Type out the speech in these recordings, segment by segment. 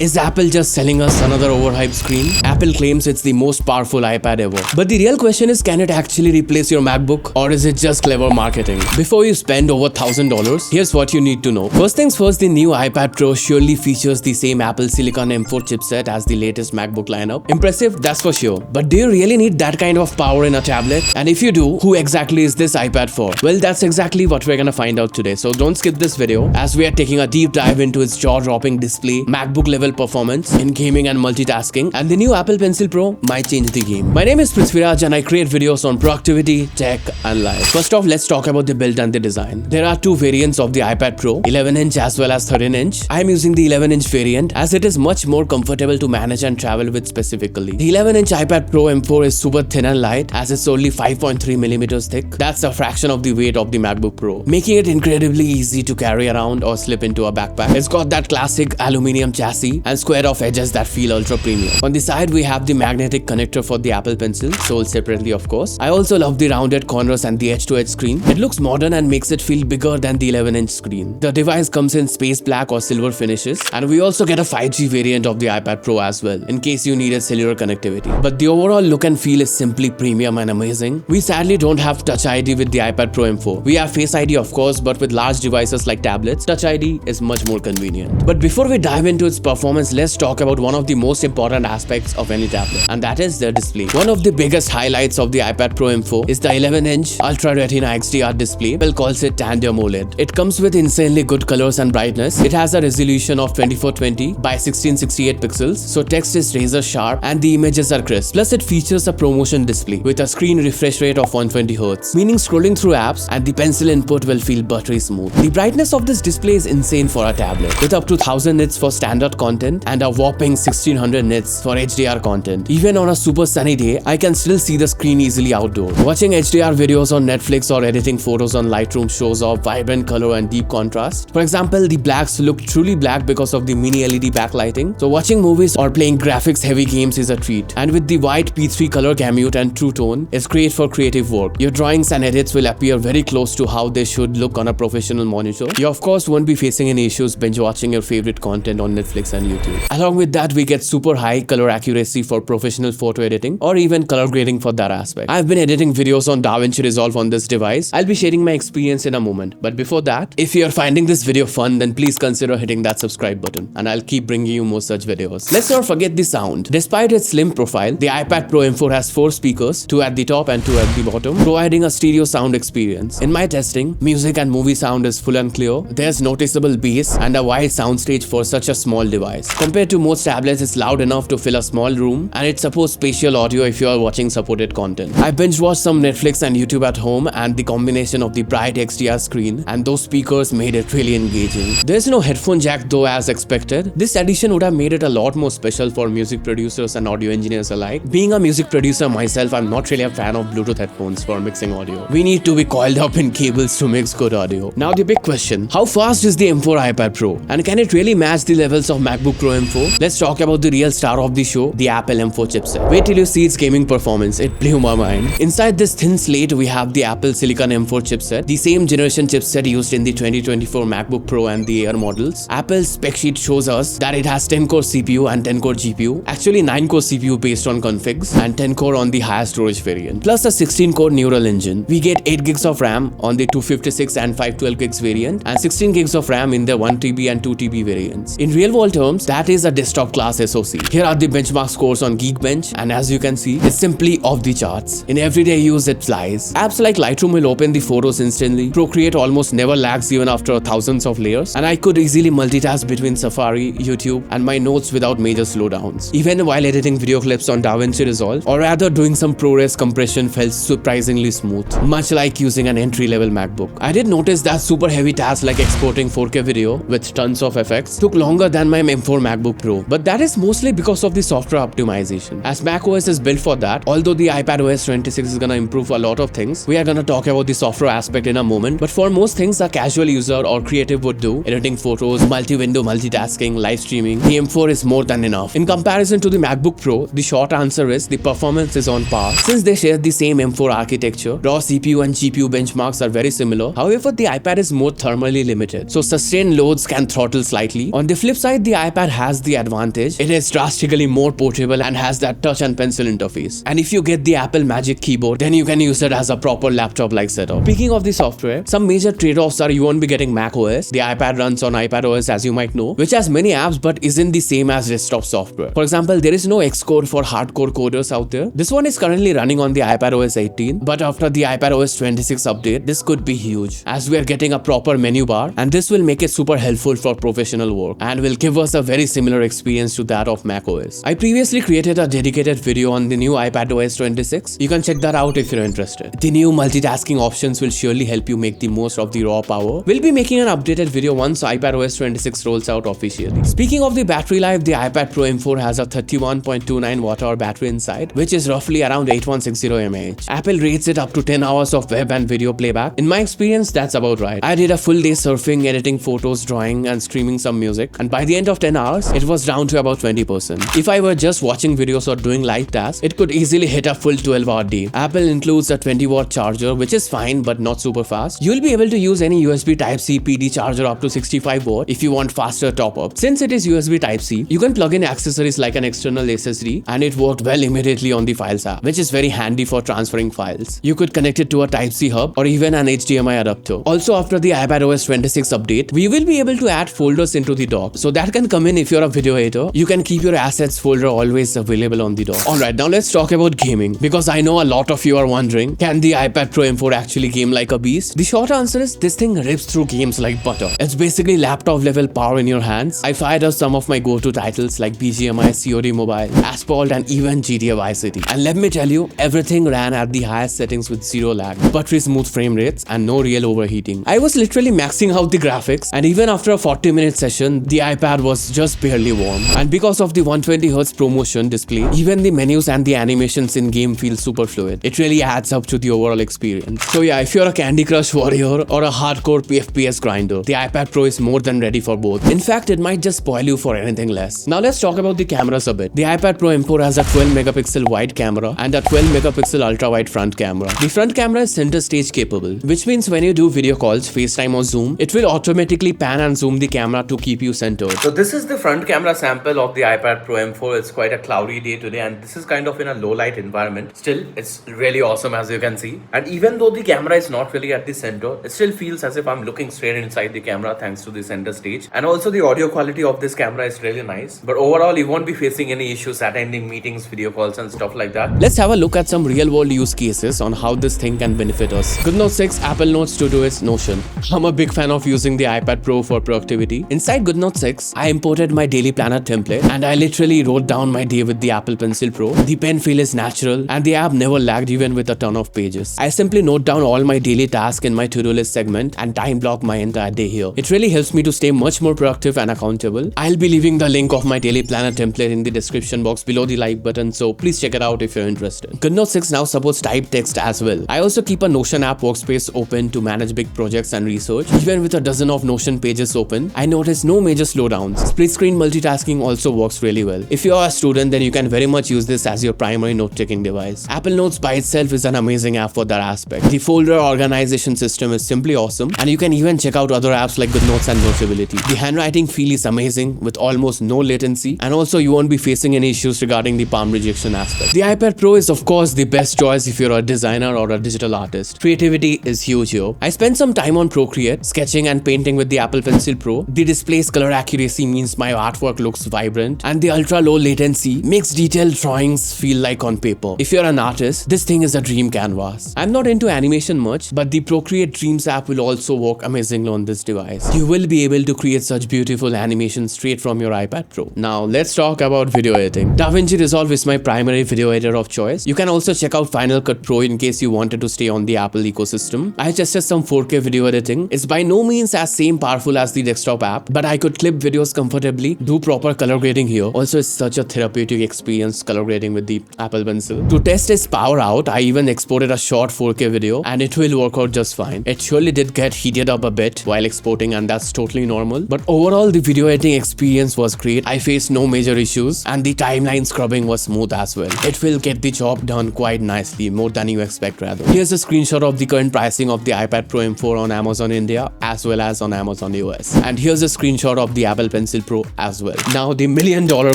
Is Apple just selling us another overhyped screen? Apple claims it's the most powerful iPad ever. But the real question is, can it actually replace your MacBook, or is it just clever marketing? Before you spend over $1,000, here's what you need to know. First things first, the new iPad Pro surely features the same Apple Silicon M4 chipset as the latest MacBook lineup. Impressive, that's for sure. But do you really need that kind of power in a tablet? And if you do, who exactly is this iPad for? Well, that's exactly what we're gonna find out today. So don't skip this video, as we are taking a deep dive into its jaw-dropping display, MacBook level performance in gaming and multitasking, and the new Apple Pencil Pro might change the game. My name is Prithviraj and I create videos on productivity, tech and life. First off, let's talk about the build and the design. There are two variants of the iPad Pro, 11-inch as well as 13-inch. I am using the 11-inch variant as it is much more comfortable to manage and travel with specifically. The 11-inch iPad Pro M4 is super thin and light as it's only 5.3mm thick. That's a fraction of the weight of the MacBook Pro, making it incredibly easy to carry around or slip into a backpack. It's got that classic aluminum chassis and square off edges that feel ultra premium. On the side we have the magnetic connector for the Apple Pencil, sold separately of course. I also love the rounded corners and the edge-to-edge screen. It looks modern and makes it feel bigger than the 11-inch screen. The device comes in space black or silver finishes, and we also get a 5G variant of the iPad Pro as well, in case you needed cellular connectivity. But the overall look and feel is simply premium and amazing. We sadly don't have Touch ID with the iPad Pro M4. We have Face ID of course, but with large devices like tablets, Touch ID is much more convenient. But before we dive into its performance, let's talk about one of the most important aspects of any tablet, and that is the display. One of the biggest highlights of the iPad Pro M4 is the 11-inch Ultra Retina XDR display. Apple calls it Tandem OLED. It comes with insanely good colors and brightness. It has a resolution of 2420 by 1668 pixels, so text is razor sharp and the images are crisp. Plus it features a ProMotion display with a screen refresh rate of 120Hz, meaning scrolling through apps and the pencil input will feel buttery smooth. The brightness of this display is insane for a tablet, with up to 1000 nits for standard content and a whopping 1600 nits for HDR content. Even on a super sunny day, I can still see the screen easily outdoor. Watching HDR videos on Netflix or editing photos on Lightroom shows off vibrant color and deep contrast. For example, the blacks look truly black because of the mini LED backlighting. So watching movies or playing graphics heavy games is a treat. And with the white P3 color gamut and true tone, it's great for creative work. Your drawings and edits will appear very close to how they should look on a professional monitor. You of course won't be facing any issues binge watching your favorite content on Netflix and YouTube. Along with that, we get super high color accuracy for professional photo editing or even color grading for that aspect. I've been editing videos on DaVinci Resolve on this device. I'll be sharing my experience in a moment. But before that, if you're finding this video fun, then please consider hitting that subscribe button and I'll keep bringing you more such videos. Let's not forget the sound. Despite its slim profile, the iPad Pro M4 has 4 speakers, 2 at the top and 2 at the bottom, providing a stereo sound experience. In my testing, music and movie sound is full and clear. There's noticeable bass and a wide soundstage for such a small device. Compared to most tablets, it's loud enough to fill a small room, and it supports spatial audio if you are watching supported content. I binge watched some Netflix and YouTube at home, and the combination of the bright XDR screen and those speakers made it really engaging. There's no headphone jack though, as expected. This addition would have made it a lot more special for music producers and audio engineers alike. Being a music producer myself, I'm not really a fan of Bluetooth headphones for mixing audio. We need to be coiled up in cables to mix good audio. Now the big question, how fast is the M4 iPad Pro? And can it really match the levels of MacBook Pro M4? Let's talk about the real star of the show, the Apple M4 chipset. Wait till you see its gaming performance, it blew my mind. Inside this thin slate, we have the Apple Silicon M4 chipset, the same generation chipset used in the 2024 MacBook Pro and the Air models. Apple's spec sheet shows us that it has 10-core CPU and 10-core GPU, actually 9-core CPU based on configs, and 10-core on the higher storage variant, plus a 16-core neural engine. We get 8 gigs of RAM on the 256 and 512 gigs variant, and 16 gigs of RAM in the 1TB and 2TB variants. In real world terms, that is a desktop class SoC. Here are the benchmark scores on Geekbench, and as you can see, it's simply off the charts. In everyday use, it flies. Apps like Lightroom will open the photos instantly. Procreate almost never lags even after thousands of layers, and I could easily multitask between Safari, YouTube, and my notes without major slowdowns. Even while editing video clips on DaVinci Resolve, or rather doing some ProRes compression, felt surprisingly smooth, much like using an entry-level MacBook. I did notice that super heavy tasks like exporting 4K video with tons of effects took longer than my M4 MacBook Pro, but that is mostly because of the software optimization, as macOS is built for that. Although the iPadOS 26 is gonna improve a lot of things, we are gonna talk about the software aspect in a moment. But for most things a casual user or creative would do, editing photos, multi-window multitasking, live streaming, the M4 is more than enough. In comparison to the MacBook Pro, the short answer is the performance is on par. Since they share the same M4 architecture, raw CPU and GPU benchmarks are very similar. However, the iPad is more thermally limited, so sustained loads can throttle slightly. On the flip side, the iPad has the advantage. It is drastically more portable and has that touch and pencil interface. And if you get the Apple Magic Keyboard, then you can use it as a proper laptop-like setup. Speaking of the software, some major trade-offs are you won't be getting macOS. The iPad runs on iPadOS, as you might know, which has many apps but isn't the same as desktop software. For example, there is no Xcode for hardcore coders out there. This one is currently running on the iPadOS 18, but after the iPadOS 26 update, this could be huge, as we are getting a proper menu bar, and this will make it super helpful for professional work and will give us a very similar experience to that of macOS. I previously created a dedicated video on the new iPadOS 26. You can check that out if you're interested. The new multitasking options will surely help you make the most of the raw power. We'll be making an updated video once iPadOS 26 rolls out officially. Speaking of the battery life, the iPad Pro M4 has a 31.29 Wh battery inside, which is roughly around 8160 mAh. Apple rates it up to 10 hours of web and video playback. In my experience, that's about right. I did a full day surfing, editing photos, drawing, and streaming some music, and by the end of 10 hours, it was down to about 20%. If I were just watching videos or doing live tasks, it could easily hit a full 12-hour day. Apple includes a 20-watt charger, which is fine but not super fast. You'll be able to use any USB Type-C PD charger up to 65 watt if you want faster top-up. Since it is USB Type-C, you can plug in accessories like an external SSD, and it worked well immediately on the Files app, which is very handy for transferring files. You could connect it to a Type-C hub or even an HDMI adapter. Also, after the iPadOS 26 update, we will be able to add folders into the dock, so that can come in if you're a video editor. You can keep your assets folder always available on the dock. Alright, now let's talk about gaming, because I know a lot of you are wondering, can the iPad Pro M4 actually game like a beast? The short answer is this thing rips through games like butter. It's basically laptop level power in your hands. I fired up some of my go-to titles like BGMI, COD Mobile, Asphalt, and even GTA Vice City. And let me tell you, everything ran at the highest settings with zero lag, buttery smooth frame rates, and no real overheating. I was literally maxing out the graphics, and even after a 40-minute session, the iPad was just barely warm. And because of the 120Hz ProMotion display, even the menus and the animations in game feel super fluid. It really adds up to the overall experience. So yeah, if you're a Candy Crush warrior or a hardcore FPS grinder, the iPad Pro is more than ready for both. In fact, it might just spoil you for anything less. Now let's talk about the cameras a bit. The iPad Pro M4 has a 12-megapixel wide camera and a 12-megapixel ultra-wide front camera. The front camera is center stage capable, which means when you do video calls, FaceTime or Zoom, it will automatically pan and zoom the camera to keep you centered. So this is the front camera sample of the iPad Pro M4. It's quite a cloudy day today, and this is kind of in a low light environment. Still, it's really awesome, as you can see. And even though the camera is not really at the center, it still feels as if I'm looking straight inside the camera thanks to the center stage. And also the audio quality of this camera is really nice. But overall, you won't be facing any issues attending meetings, video calls, and stuff like that. Let's have a look at some real world use cases on how this thing can benefit us. GoodNotes 6 Apple Notes to do its Notion. I'm a big fan of using the iPad Pro for productivity. Inside GoodNotes 6, I imported my daily planner template, and I literally wrote down my day with the Apple Pencil Pro. The pen feel is natural, and the app never lagged even with a ton of pages. I simply note down all my daily tasks in my to-do list segment and time block my entire day here. It really helps me to stay much more productive and accountable. I'll be leaving the link of my daily planner template in the description box below the like button, so please check it out if you're interested. GoodNotes 6 now supports typed text as well. I also keep a Notion app workspace open to manage big projects and research. Even with a dozen of Notion pages open, I noticed no major slowdowns. Split screen multitasking also works really well. If you're a student, then you can very much use this as your primary note-taking device. Apple Notes by itself is an amazing app for that aspect. The folder organization system is simply awesome, and you can even check out other apps like GoodNotes and Notability. The handwriting feel is amazing with almost no latency, and also you won't be facing any issues regarding the palm rejection aspect. The iPad Pro is of course the best choice if you're a designer or a digital artist. Creativity is huge here. I spent some time on Procreate, sketching and painting with the Apple Pencil Pro. The display's color accuracy means my artwork looks vibrant, and the ultra low latency makes detailed drawings feel like on paper. If you're an artist, this thing is a dream canvas. I'm not into animation much, but the Procreate Dreams app will also work amazingly on this device. You will be able to create such beautiful animations straight from your iPad Pro. Now let's talk about video editing. DaVinci Resolve is my primary video editor of choice. You can also check out Final Cut Pro in case you wanted to stay on the Apple ecosystem. I tested some 4K video editing. It's by no means as same powerful as the desktop app, but I could clip videos comfortably, do proper color grading here. Also, it's such a therapeutic experience color grading with the Apple Pencil. To test its power out, I even exported a short 4K video, and it will work out just fine. It surely did get heated up a bit while exporting, and that's totally normal. But overall, the video editing experience was great. I faced no major issues, and the timeline scrubbing was smooth as well. It will get the job done quite nicely, more than you expect rather. Here's a screenshot of the current pricing of the iPad Pro M4 on Amazon India as well as on Amazon US. And here's a screenshot of the Apple Pencil Pencil Pro as well. Now the $1,000,000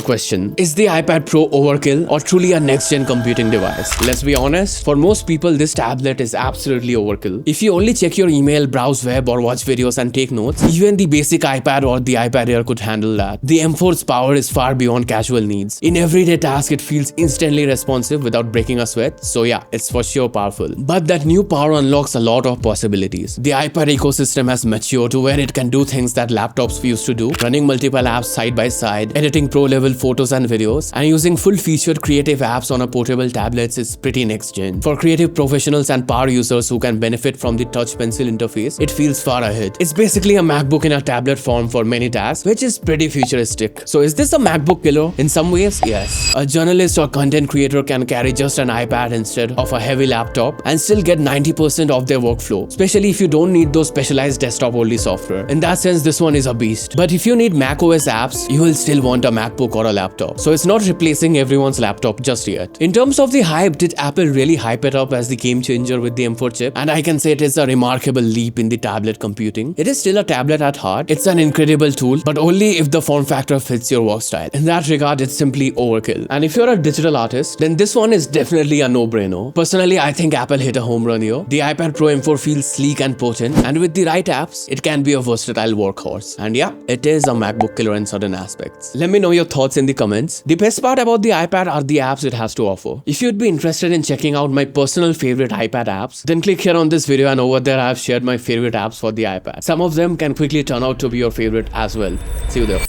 question, is the iPad Pro overkill or truly a next-gen computing device? Let's be honest, for most people this tablet is absolutely overkill. If you only check your email, browse web or watch videos and take notes, even the basic iPad or the iPad Air could handle that. The M4's power is far beyond casual needs. In everyday tasks it feels instantly responsive without breaking a sweat, so yeah, it's for sure powerful. But that new power unlocks a lot of possibilities. The iPad ecosystem has matured to where it can do things that laptops used to do, running multiple apps side by side, editing pro-level photos and videos, and using full-featured creative apps on a portable tablets is pretty next-gen. For creative professionals and power users who can benefit from the touch pencil interface, it feels far ahead. It's basically a MacBook in a tablet form for many tasks, which is pretty futuristic. So is this a MacBook killer? In some ways, yes. A journalist or content creator can carry just an iPad instead of a heavy laptop and still get 90% of their workflow, especially if you don't need those specialized desktop-only software. In that sense, this one is a beast. But if you need macOS apps, you will still want a MacBook or a laptop. So it's not replacing everyone's laptop just yet. In terms of the hype, did Apple really hype it up as the game changer with the M4 chip? And I can say it is a remarkable leap in the tablet computing. It is still a tablet at heart. It's an incredible tool, but only if the form factor fits your work style. In that regard, it's simply overkill. And if you're a digital artist, then this one is definitely a no-brainer. Personally, I think Apple hit a home run here. The iPad Pro M4 feels sleek and potent, and with the right apps, it can be a versatile workhorse. And yeah, it is a MacBook killer in certain aspects. Let me know your thoughts in the comments. The best part about the iPad are the apps it has to offer. If you'd be interested in checking out my personal favorite iPad apps, then click here on this video, and over there I have shared my favorite apps for the iPad. Some of them can quickly turn out to be your favorite as well. See you there.